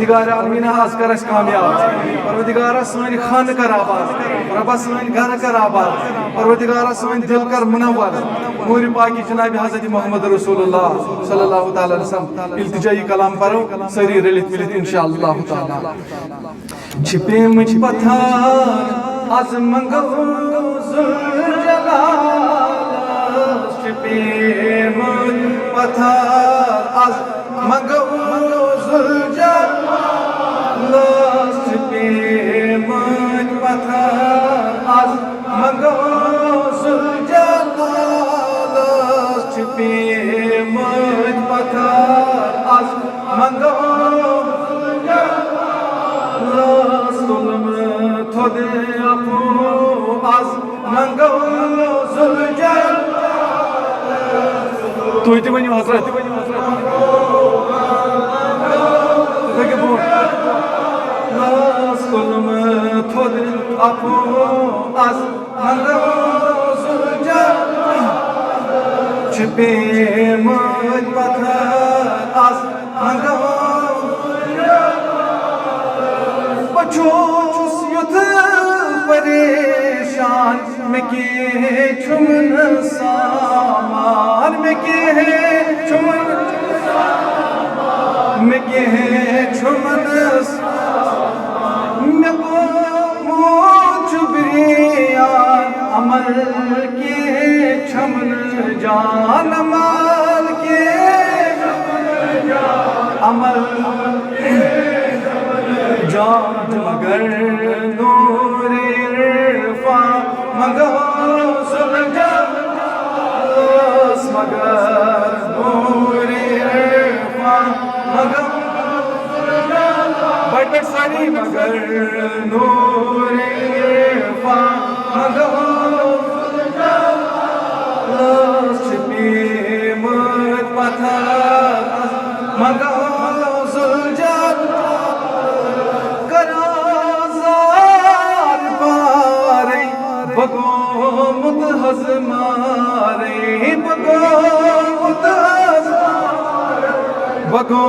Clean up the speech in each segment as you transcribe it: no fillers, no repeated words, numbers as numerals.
परवरदिगार आलमीन आज कर कामयाब परवरदिगार सन खान कर आबाद रब्बा सन घर कर आबाद परवरदिगार सन दिल कर मुनव्वर नूर पाकी जनाब हज़रत मोहम्मद रसूलुल्लाह सल्लल्लाहु तआला अलैहि वसल्लम इल्तिजाई कलाम पढ़ो सारी रलित मिलित इंशाअल्लाह ताला छिपे मुझ पत्थर आज मंगो जुल जलाल छिपे मुझ पत्थर आज मंगो जुल जलाल छिपे मुझ पत्थर आज मंगो जुल जलाल छिपे मुझ पत्थर आज मंगो थोदे अपो आज मंगो जुल जलाल तुई ते वनियो हजरत लगे बोल सुलम थोदे अपो आज मंगो जुल जलाल छिपे मुझ पत्थर आज मंगो बचोस युद्ध परेशान में के छुमन सामान में के छुमन में के छुमन में को मोच बिरियान अमल के छमन जान अमल के अमल जान मगर नूर इरफा मंगो जुल जलाल मगर नूर इरफा मंगो जुल जलाल बैठ सारी मगर नूर इरफा मंगो जुल जलाल छिपे मुझ पत्थर मंगो जुल जलाल बगो मुतहज मारे बगो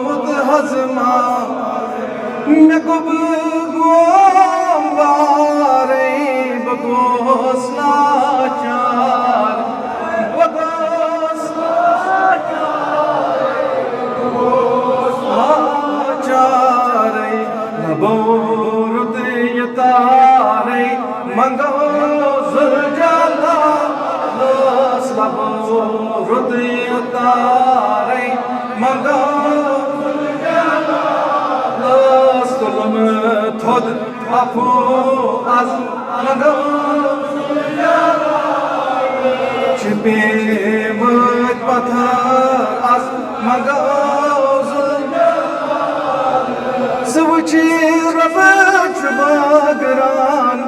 मुतहज मारे मैं को बगो मारे बगो स्लाचार बगो स्लाचार नबोरुत यतारे मंगो जुल जलाल नबोरुत यतारे मंगो जुल जलाल सुलम थोद अपो आज मंगो जुल जलाल छिपे मुझ पत्थर आज मंगो जुल जलाल सवची रब बागरान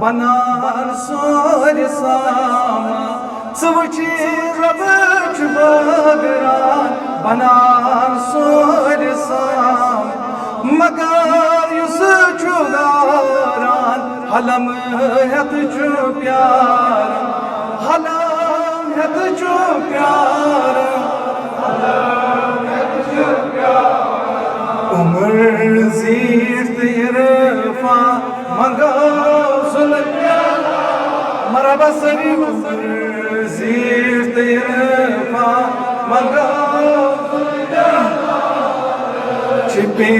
बनान सोर सामा सवची रब बागरान बनान सोर साम मगर युस चुगारान हलम हत चु प्यार हलम हत चु प्यार उमर जीत इरफा मंगो जुल जलाल मरहबा सरी उमर जीत इरफा मंगो जुल जलाल छिपे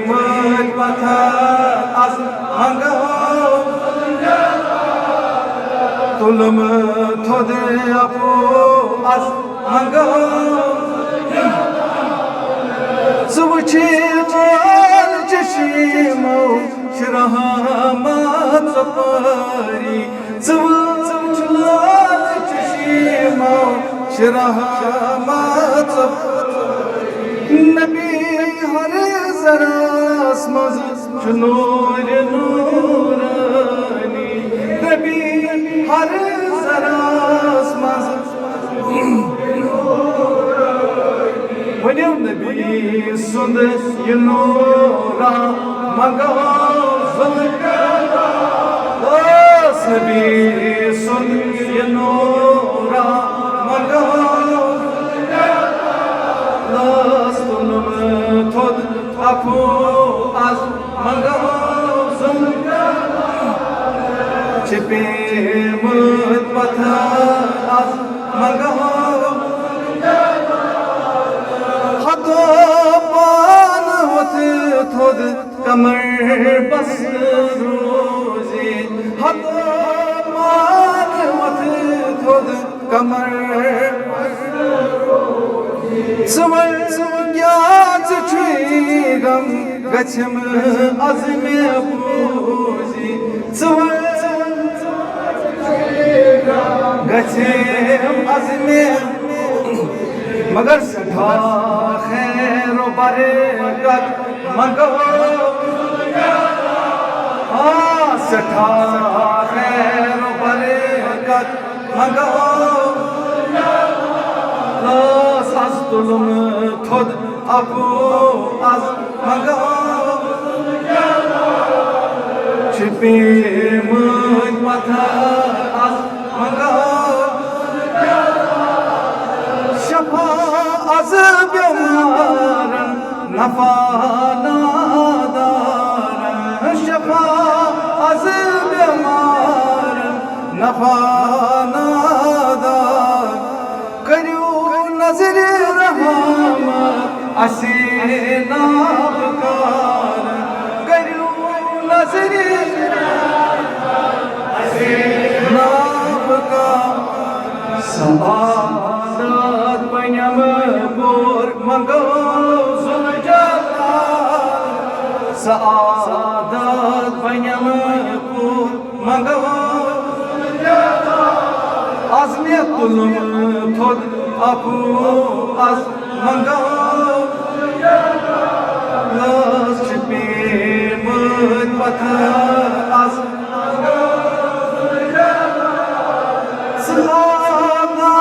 मुझ पत्थर आज मंगो जुल जलाल तुलम थोदे अपो आज मंगो सुवची माल चशीमो शरहमत सफरी सुवची माल चशीमो शरहमत सफरी नबी हर जरास मज नूर नूरानी नबी हर जरास मज वनियो नबी सुंद ये नूरा मंगो जुल जलाल नबी सुंद ये नूरा मंगो जुल जलाल थोद आपू आज मंगो छिपे मुद पथा आज मंगो हतो पान होत थोद कमर बस रोजे हतो पान होत थोद कमर सुमर क्या गम गछम अज़मे पूजी सुमर गछम अज़मे मगर सठा खैर बरकत मंगो सठा खैर बरकत मंगो आज तुलम थोद आपू आज मंगो छिपे मुझ मथा आज मंगो शफा आज बेमारन नफा नादारन शफा आज बेमारन नफा नादार करियो नजर रहमत असे नाबकार करियो नजर असे नाबकार सआदत पयम बोर मंगो सुलजलाल सआदत पयम बोर मंगो आज़मे तुलम थोद आपू आज मंगो छिपे मुद पथा आज सलाना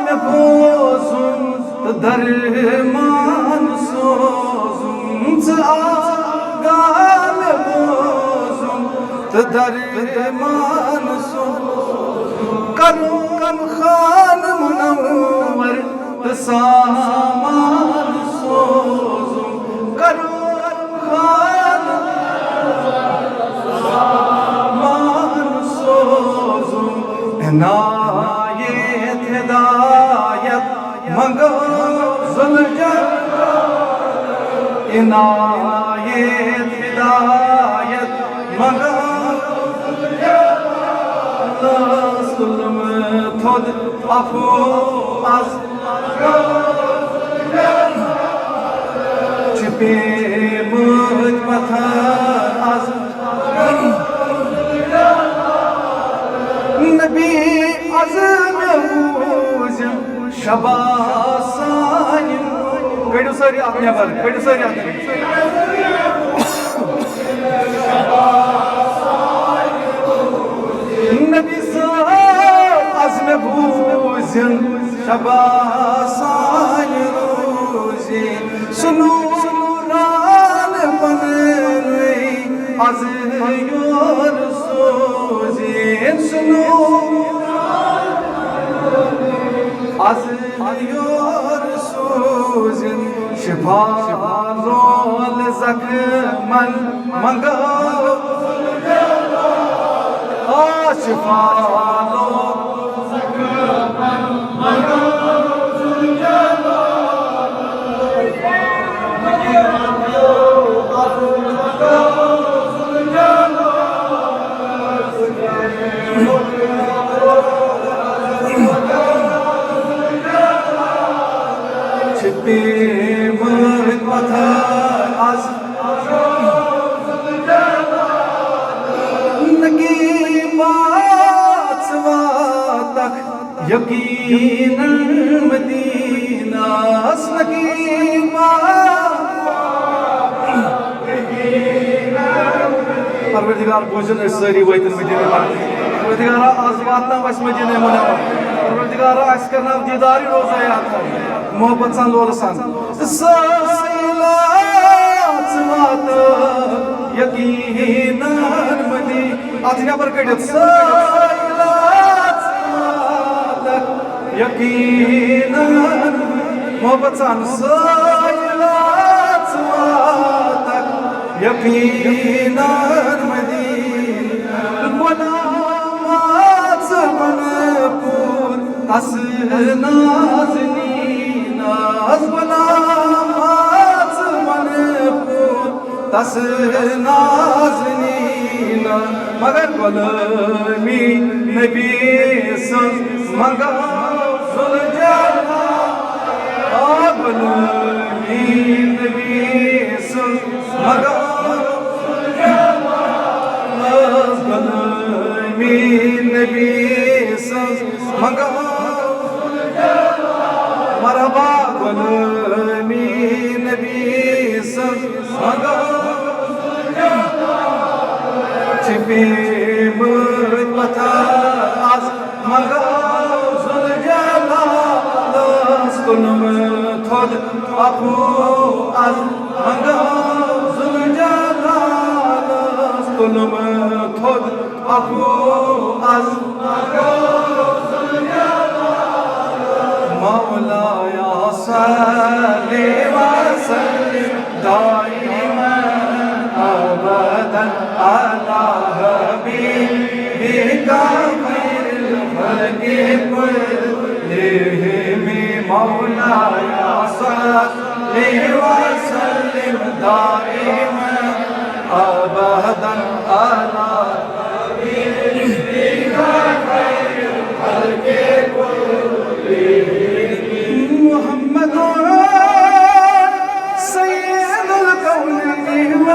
में बोसुम तो दरमान सोजुम सलाना में बोसुम तो दरमान सोजुम करूं खान मुनव्वर तो सामान सोजुम करूं खान सामान सोजुम इनायत हिदायत मंगो ज़ुलजलाल इनायत हिदायत मंगो सुलम थोद आपू आज छिपे मुझ मथा आज नबी अज़मे पूजम शबासाइन कड़ो सारी आपने बार कड़ो सारी आपने नबी अज़मे पूजम शबासाइन रोज़े सुनो रान बने आज योर सोजे सुनो आज your सोजे Shifa role ज़ख्मन मंगो Shifa role ज़ख्मन मंगो छिपे मुझ मथा आज नगी बात तक यकीनन मदीना नगी परवरदिगार बोझन सारी वतन मदीना परवरदिगार आज वातना वस मदीना मुनव्वर परवरदिगार अस करना दीदार रोज़ा याद मोहब्बत सान लोल सान साइलात वात यकीनन मदी अथना पर कड़ित साइलात वात यकीनन मोहब्बत सान साइलात वात यकीनन मदीना गुलामाच मनपूर तस नाजनीनाज गुलामाच मनपूर तस नाजनीना मगर गुलामी नबी सं मगा सुलझना गुलामी नबी सं मगा गुलामी नबी सं मगा मरहबा गुलामी नबी सं मगा छिपी पता आज मगा सुलझना कुलम थोद अपू आज मगा सुलझना कुलम थोद अपू आज मगा सुलझना मौला या सल्ली व सल्लिम दाइमन अबदन अला हबीबिका खैरुल खल्क़ि कुल्लिहिम मौला या सल्ली व सल्लिम दाइमन अबदन अला हबीबिका खैरुल खल्क़ि कुल्लिहिम मुहम्मदुर सय्यदुल कौनैन व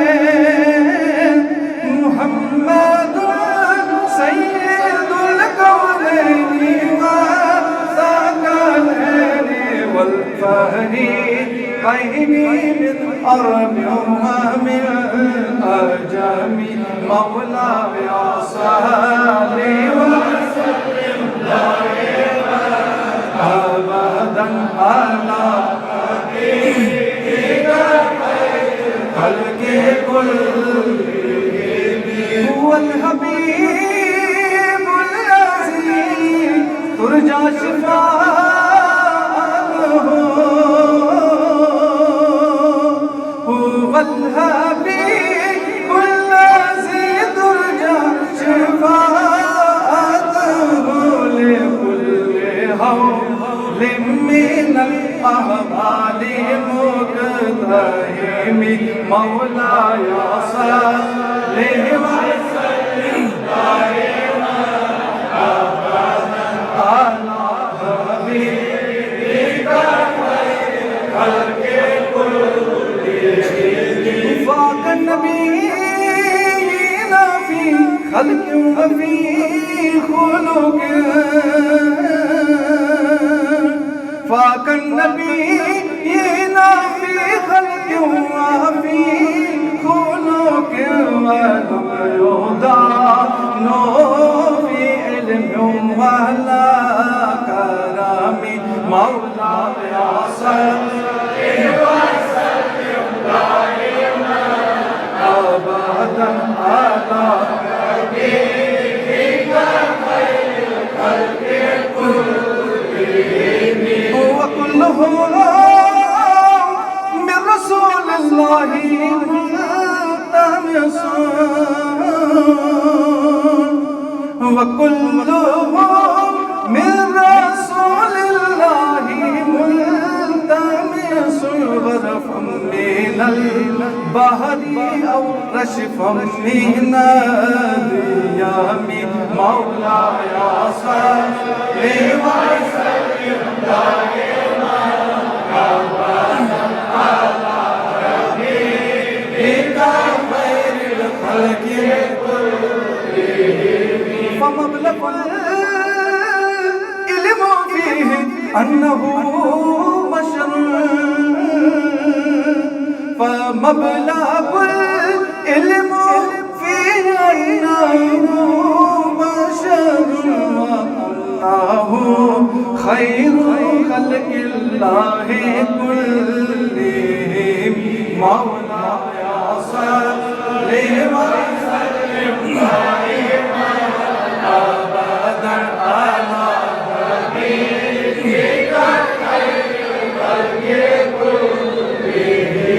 थक़लैन मुहम्मदुर सय्यदुल कौनैन व थक़लैन वल फरीक़ैन मिन अरब व मिन अजम मौला या सल्ली व सल्लिम दाइमन अबदन अला हबीबिका खैरुल खल्क़ि कुल्लिहिम हुवल हबीबुल अज़ीज़ तुरजा शिफ़ाअतुहु हुवल हबीबुल अज़ीज़ तुरजा शिफ़ाअतुहु लिकुल्लि हौलिन मिनल अहवालि मुक़तहिम मौला या सल्ली व सल्लिम दाइमन अबदन अला हबीबिका खैरुल खल्क़ि कुल्लिहिम फ़ाक़न नबीय्यिना फ़ी ख़ल्क़िन व फ़ी ख़ुलुक़िन फ़ाक़न नबीय्यिना फ़ी ख़ल्क़िन व फ़ी ख़ुलुक़िन व लम युदानु फ़ी इल्मिन व ला करमिन मौला या सल्ली व सल्लिम दाइमन अबदन अला हबीबिका खैरुल खल्क़ि कुल्लिहिम व कुल्लुहु मिन रसूलिल्लाहि मुल्तमिसून व कुल्लुहु मिन रसूलिल्लाहि मुल्तमिसून गरफ़म मिनल बहरि औ रशफ़म मिनल यमी मौला या सल्ली व सल्लिम दाइमन अबदन अला हबीबिका खैरुल खल्क़ि कुल्लिहिम फमबलगुल इल्म फ़ीहि अन्नहु बशर फमबलगुल इल्म फ़ीहि अन्नहु बशर व अन्नहु खैरुल खल्क़िल्लाहि कुल्लिहिम मौला या सल्ली व सल्लिम दाइमन अबदन अला हबीबिका खैरुल खल्क़ि कुल्लिहिम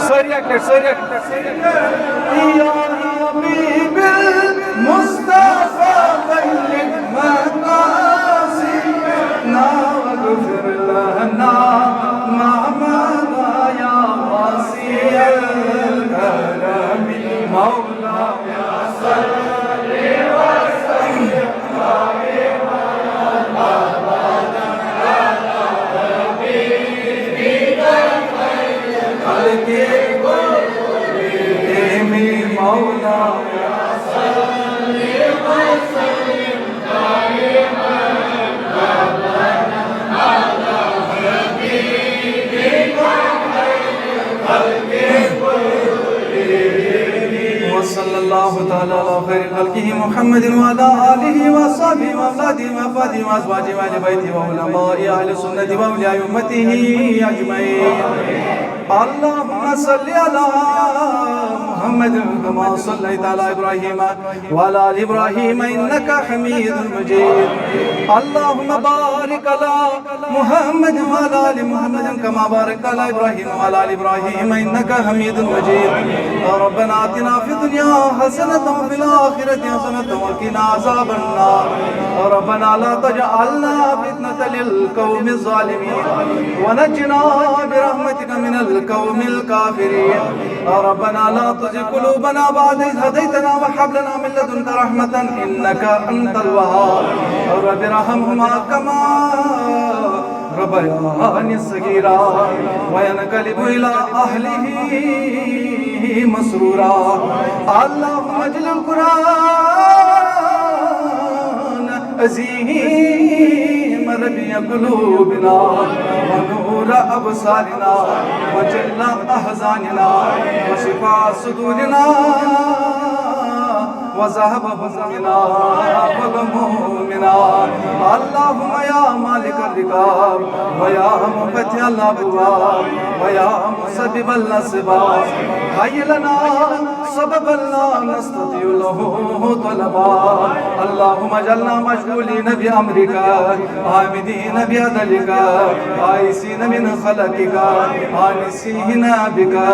सारी या हबीबिल मुस्तफा बल्लिग मकासिदना वगफिर लना मा मदा या वासिअल करमी मौला या सल्ली वसल्लिम सल्लल्लाहु तआला अला खैरि खल्किही मुहम्मदिन व अला आलिहि व अस्हाबिहि व औलादिहि व अफ़रादिहि व अज़वाजिहि व अहलि बैतिहि व उलमाए अहलि सुन्नति व औलियाए उम्मतिहि अजमईन। अल्लाहुम्मा सल्लि अला मुहम्मद कमा सल्लैता अला इब्राहीम व अला आलि इब्राहीम इन्नका हमीदुम मजीद। अल्लाहुम्मा बारिक अला मुहम्मद व अला आलि मुहम्मद कमा बारकता अला इब्राहीम व अला आलि इब्राहीम इन्नका हमीदुम मजीद। रब्बना आतिना फिद दुनिया हसनतम व फिल आखिरति हसनतम व क़िना अज़ाबन्नार। रब्बना ला तजअलना फितनतल लिल क़ौमिज़ ज़ालिमीन व नज्जिना बिरहमतिका मिनल क़ौमिल काफ़िरीन। रब्बना ला तुज़िग़ क़ुलूबना बअद इज़ हदैतना व हब लना मिन लदुनका रहमतन इन्नका अंतल वहाब। रब्बि इरहमहुमा कमा रब्बयानी सगीरा व यनक़लिबु इला अहलिही मसरूरा। अल्लाहुम्मा अजलिल कुरान अज़ीम रबिया क़ुलूबिना व नूर अबसारिना व जल्ला अहज़ानिना व शिफ़ा सुदूरिना व ज़हब हुज़्निना व गमूमिना। अल्लाहुम्मा या मालिकल रिकाब व या मुफ़त्तिहल अबवाब व या मुसब्बिबल असबाब हय्य लना सबबन ला नस्ततिउ लहू तलबा। अल्लाहुम्मा अजअलना मशगूलीन बिअम्रिका आमिदीन बिअदलिका आइसीन मिन खलकिका आनिसीन बिका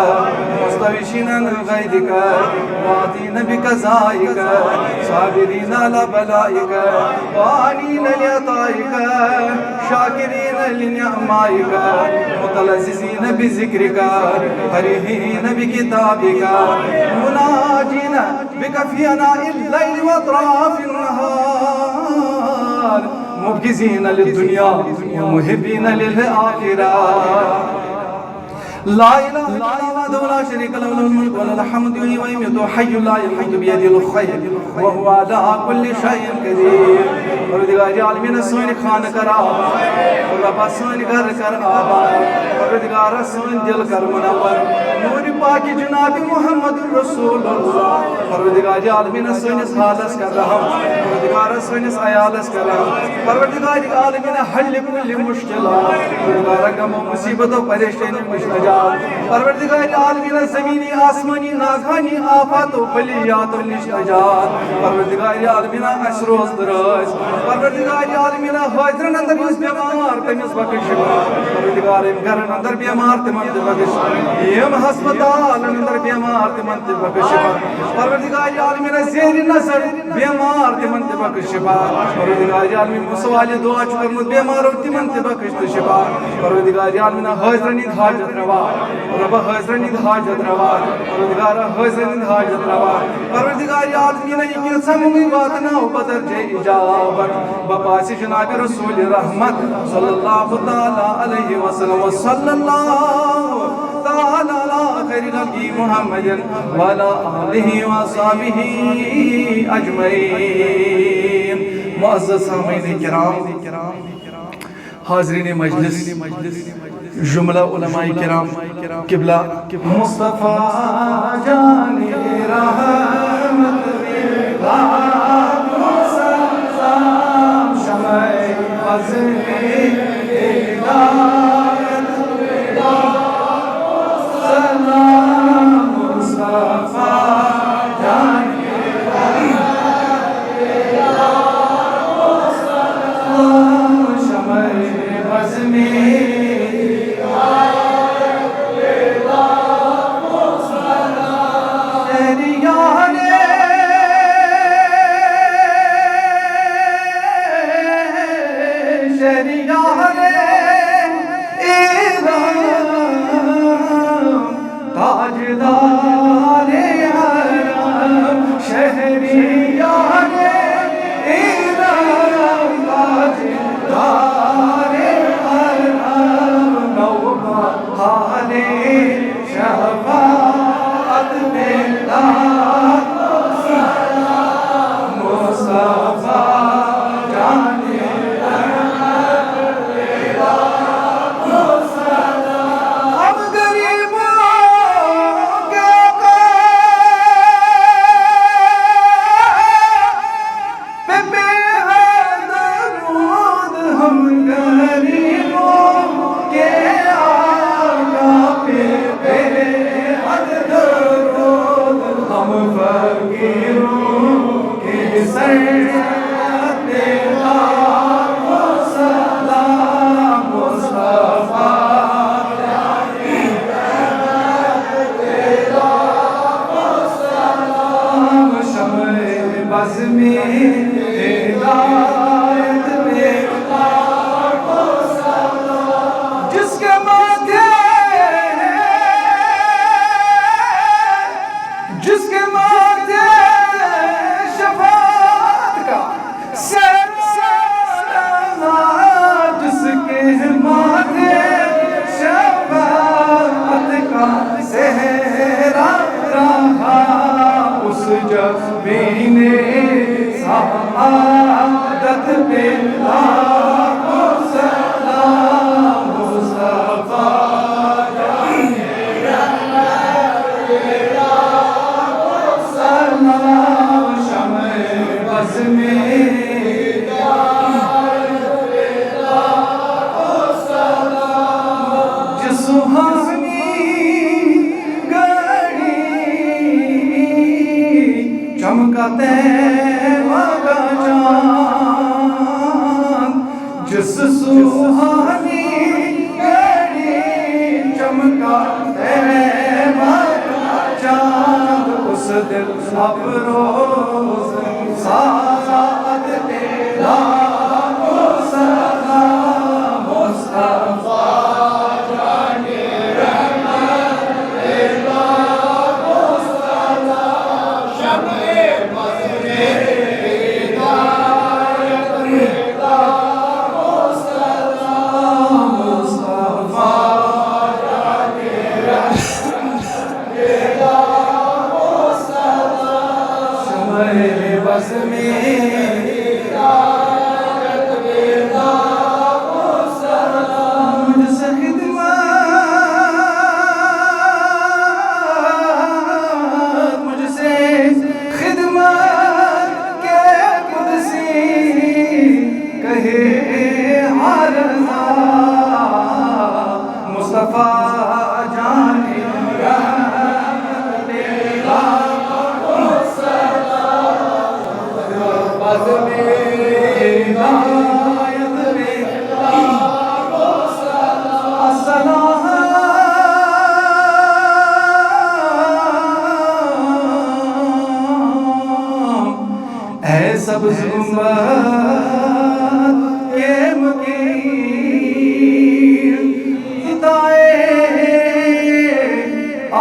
मुस्तविशीन अन गैरिका वादीन बिक़ज़ाइका साबिरीन अला बलाइका वानीन लिअताइका शाकिरीन लिनिअमाइका मुतलज़्ज़िज़ीन बिज़िक्रिका फरीहीन बिकिताबिका मुनाजीन बिका फ़ी अनाइल लैल व अत्राफ़िन नहार मुबग़िज़ीन लिद्दुनिया व मुहिब्बीन लिल आखिरह। ला इलाहा इल्लल्लाह वहदहु ला शरीका लहु लहुल मुल्कु व लहुल हम्दु युहयी व युमीतु हय्युन ला यमूतु बियदिहिल खैर व हुवा अला कुल्लि शैइन क़दीर। परवरदिगार आलमीन सोन खान कर आबाद रब्बा सोन घर कर आबाद। परवरदिगार सोन दिल कर मुनव्वर नूर पाक जनाब मुहम्मद रसूलुल्लाह। परवरदिगार आलमीन सोनिस हालस कर रहम परवरदिगार सोनिस अयालस कर रहम। परवरदिगार आलमीन हल कुल्लि मुश्किलात परवरदिगार गमो मुसीबतों परेशानी मुश्किलात परवरदिगार आलमीन ज़मीनी आसमानी नागानी आफातो बलियातो निश निजात। परवरदिगार आलमीन अस रोज़ दराज परवरदिगार आलमीन हाज़रन अंदर युस बीमार तमिस बख्श शिफा। परवरदिगार घरन अंदर बीमार तिमन ते बख्श यम हस्पताल अंदर बीमार तिमन ते बख्श शिफा। परवरदिगार आलमीन ज़ेर नज़र बीमार तिमन ते बख्श शिफा। परवरदिगार आलमीन मुसवाले दुआ करमुत बीमार तिमन ते बख्श शिफा। परवरदिगार आलमीन हाज़रन हाजत रवा रब्बा हाज़रन हाजत रवा परवरदिगार हाज़रन हाजत रवा। परवरदिगार आलमीन यकीन समुई वातना बदर जे इजाबत बपासी जनाब रसूल रहमत सल्लल्लाहु तआला अलैहि वसल्लम व सल्लल्लाहु तआला अला खैरि खल्क़ि मुहम्मदिन व अला आलिहि व अस्हाबिहि अजमईन। मुअज़्ज़ज़ सामीईन किराम हाज़रीन मजलिस जुमला उलमाए किराम किबला मुस्तफ़ा जाने रहमत सलाम शमए अज़मे हिदायत सलाम मुस्तफ़ा जाने शमए अज़मे शहरियारे ताजदारे हरम शहरियारे ताजदारे हरम नौबहारे शफाअत में मुस्तफा जाने जज़्बीने सआदत पे लाखों सलाम मुस्तफा जाने लाखों सलाम शम्ए बज़्म में लाखों सलाम जिस सुहानी चमकाते मगा चाँद जिस सुहानी घड़ी चमकाते मगा चाँद उस दिल अफरोज़ साद तेरा सलाम मुस्तफा जाने रहमत तेरा मुस्तफा जाने सब्ज़ गुंबद के मुकीम हिदाए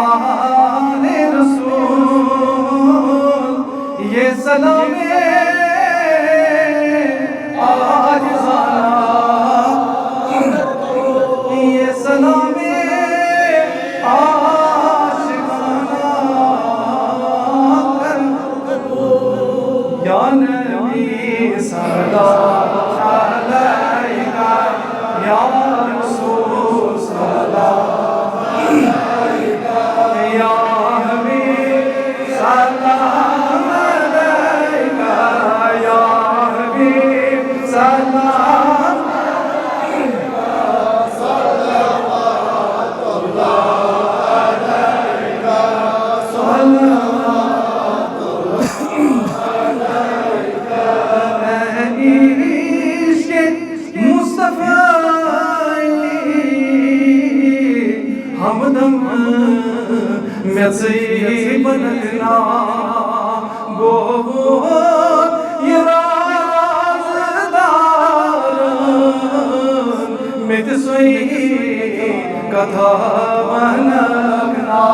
आले रसूल ये सलामे आज ये सलामे आशिकाना या नबी सल्लल्लाहु अलैका या रसूल सल्लल्लाहु अलैका या हबीब सल्लल्लाहु अलैका या हबीब सल्लल्लाहु अलैका सल्लल्लाहु अलैका हमदम मेसी बनना गो ये राज़दार कथा मनकना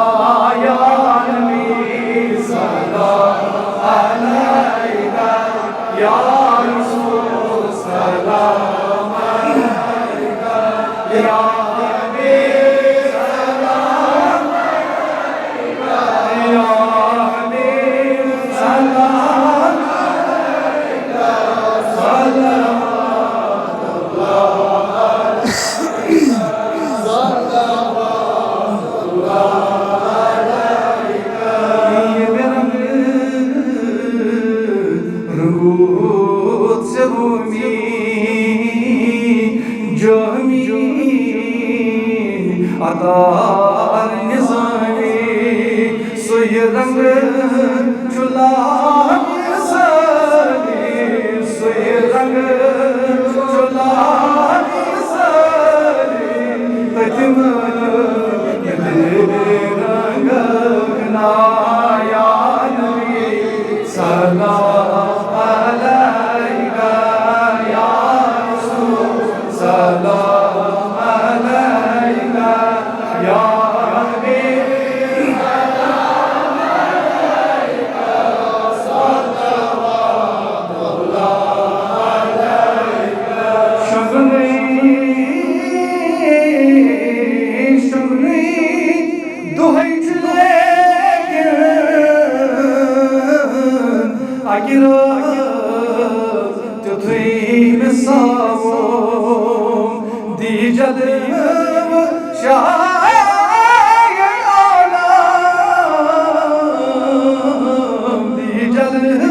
या नबी सल्लल्लाहु अलैका या रसूल सलाम अलैका या नबी सलाम अलैका या हबीब सलाम अलैका अतार निज़ामी सुय रंग चुला सुय रंग चुला ततिम रंग नाया नबी सल्लल्लाहु अलैका या रसूल सल्लल्लाहु अलैका या हबीब सलाम अलैका सल्लल्लाहु अलैका शगनी दुहै Akira tutui misavo di jadim shaye alam di jadim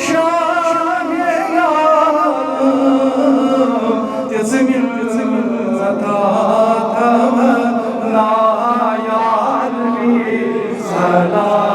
shaye alam tizmin zatat na ya nabi salam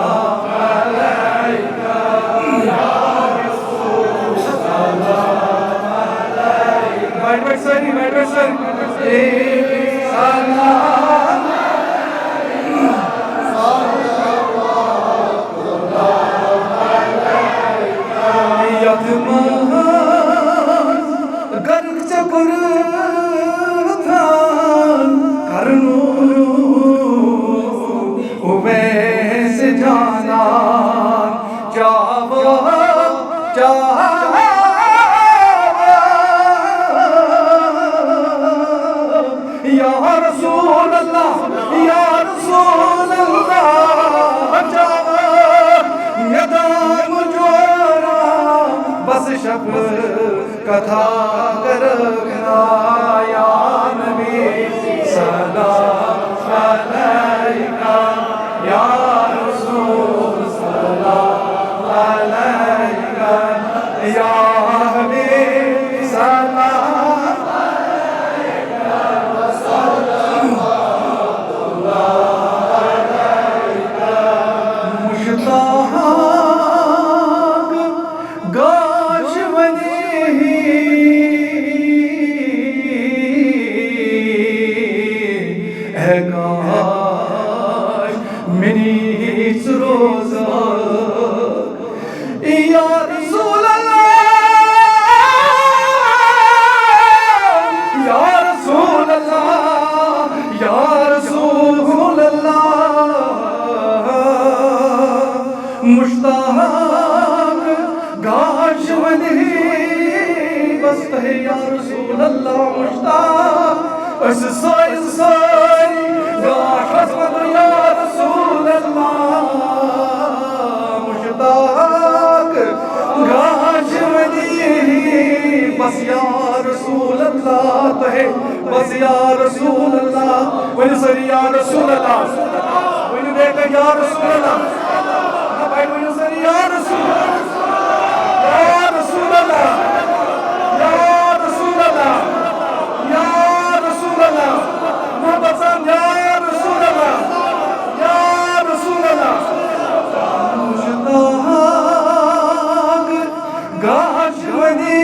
कथा करना या नबी सल्लल्लाहु अलैका या रसूल सल्लल्लाहु अलैका या हबीब सल्लल्लाहु अलैका सल्लल्लाहु अलैका मुश्ताक मुश्ताक गाशवनी बस है या रसूल अल्लाह मुश्ताक अस सारी गाशवनी या रसूल अल्लाह मुश्ताक गाशवनी बस या रसूल अल्लाह तो है बस या रसूल अल्लाह वन सर या रसूल अल्लाह वन देख या रसूल अल्लाह Ya Resulallah, Ya Resulallah, Ya Resulallah, Muhammadan Ya Resulallah, Ya Resulallah. Mushtaq gashwani,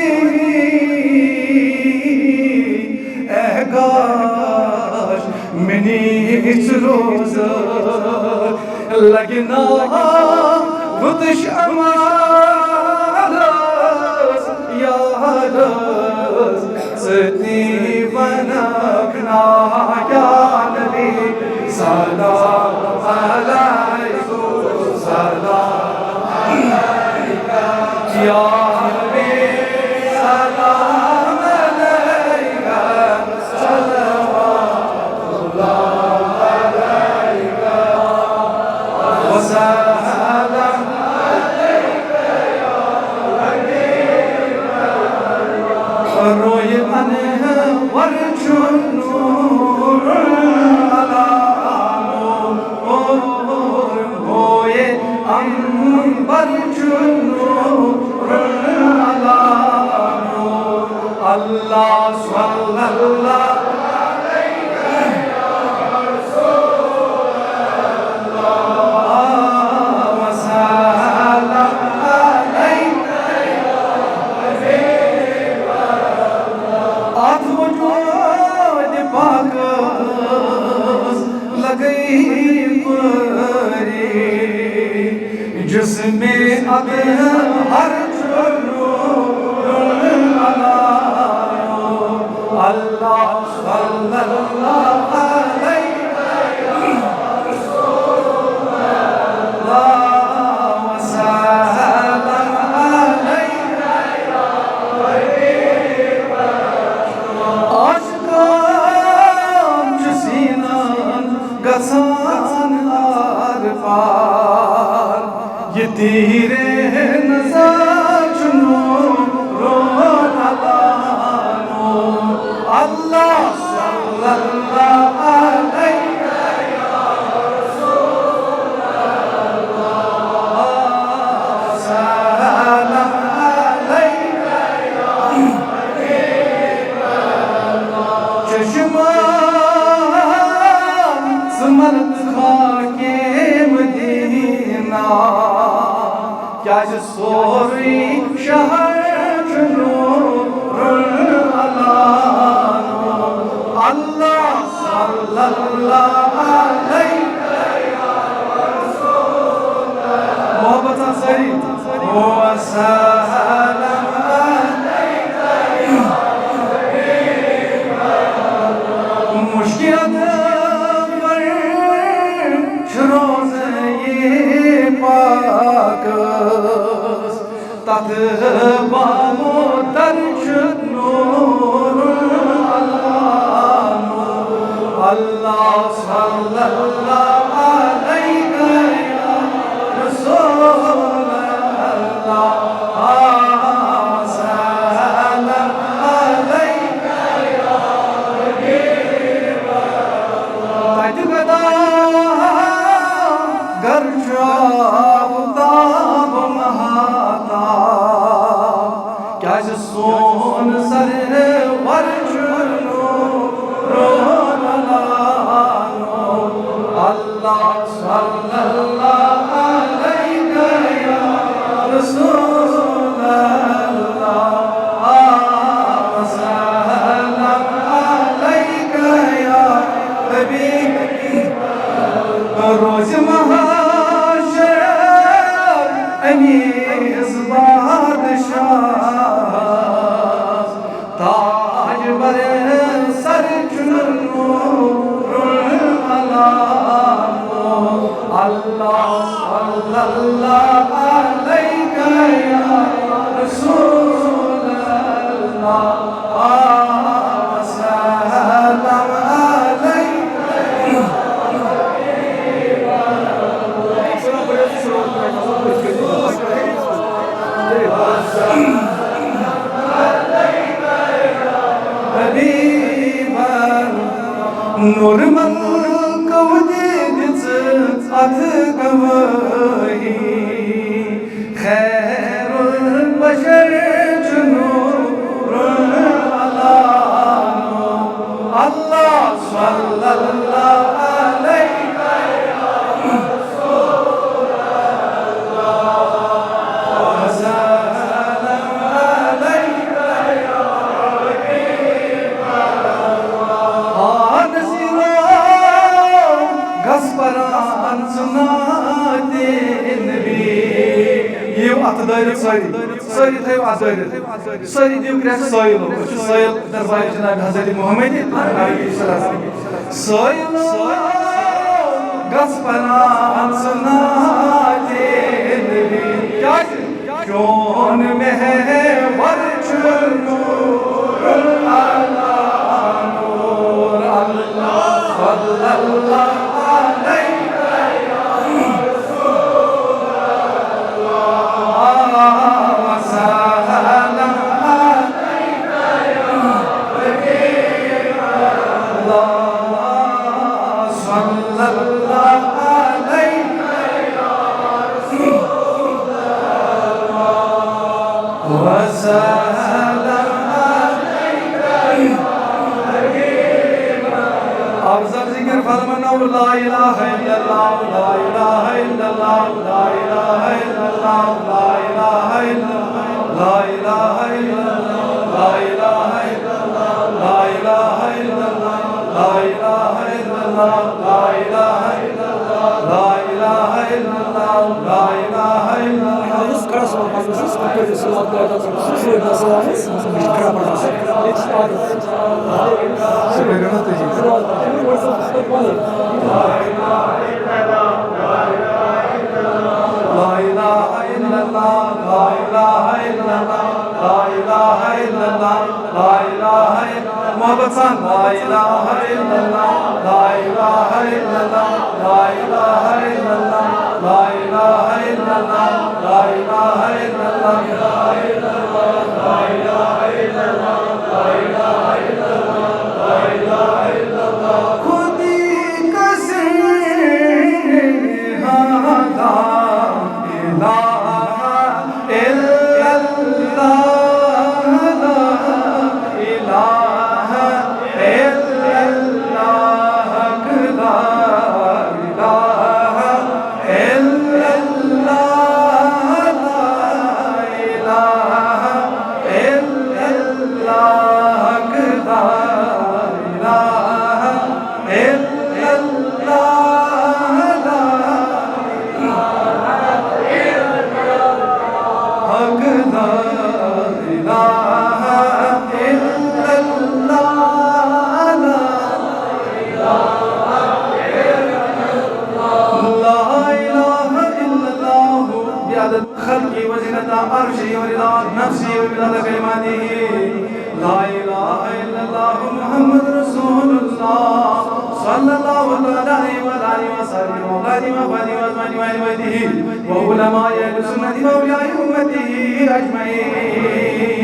gash mini roza lagna. Vıdış amaras yaras Seti vanakna ya वर्चुन नूर अला नूर होए अंबर नूर अला नूर अल्लाह सल्लल्लाहु जिसमें अब हर अल्लाह सल्लल्लाहु अलैहि ये तेरे नज़र चुनो रोन अल्लाह सल्लल्लाहु अलैहि चश्मा समर्थ खाके मदीना क्या सोरी शहर अल्लाह सल्लल्लाहु अलैहि मोहब्बत सरी मुश्किल पाक तद बामो दर्श नूर अल्लाह सल्लल्लाहु अलैहि रसूल अल्लाह सल्लल्लाहु अलैहि या हबीब अल्लाह गर्जाब महाता क्या सोन सर वर्चुनो अल्लाह सल्लल्लाहु अलैहि या रसूल अल्लाह सल्लल्लाहु अलैहि या हबीब रोज अमीज़ बादशाह ताज बर सर चुनो अल्लाह सल्लल्लाहु अलैहि या रसूल अल्लाह सल्लल्लाहु अलैहि नूरमल कवदित अथ गवाही खैरुल बशर नूर अल्लाह सल्लल्लाहु अलैहि सारी थे सारी दिव ग्रेस सोइल सोइल दरबार जनाब हजरत मोहम्मद सोइल गस्परान सुनाते नबी क्या जोन में है वर्चुल नूर अल्लाह सल्लल्लाहु अलैहि لا إله إلا الله لا إله إلا الله لا إله إلا الله لا إله إلا الله لا إله إلا الله لا إله إلا الله لا إله إلا الله لا إله إلا الله لا إله إلا الله لا إله إلا الله لا إله إلا الله. Biz Karasman Fazlası Sıkıntı Sılatlı Adası'nın Susu'yu nasılsınız? Kırapacağız. Severino tecik. لا إله إلا الله لا إله إلا الله لا إله إلا الله لا إله إلا محمد لا إله إلا الله لا إله إلا الله لا إله إلا الله لا إله إلا الله لا إله إلا الله لا إله إلا الله لا إله إلا الله لا إله إلا الله لا إله إلا الله खुदी कसे हादा خلقي وزنة عرشي ورضا نفسي وبلاد كلماته لا إله إلا الله محمد رسول الله صلى الله عليه وعلى آله وصحبه وأولاده وأخواته وأزواجه وأهل بيته وعلماء أهل السنة وأولياء أمته أجمعين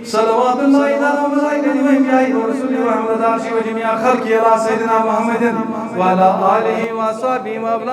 صلوات الله تعالى وملائكته وأنبيائه ورسله ورحمة الله وجميع خلقه على سيدنا محمد وعلى آله وصحبه وأولاده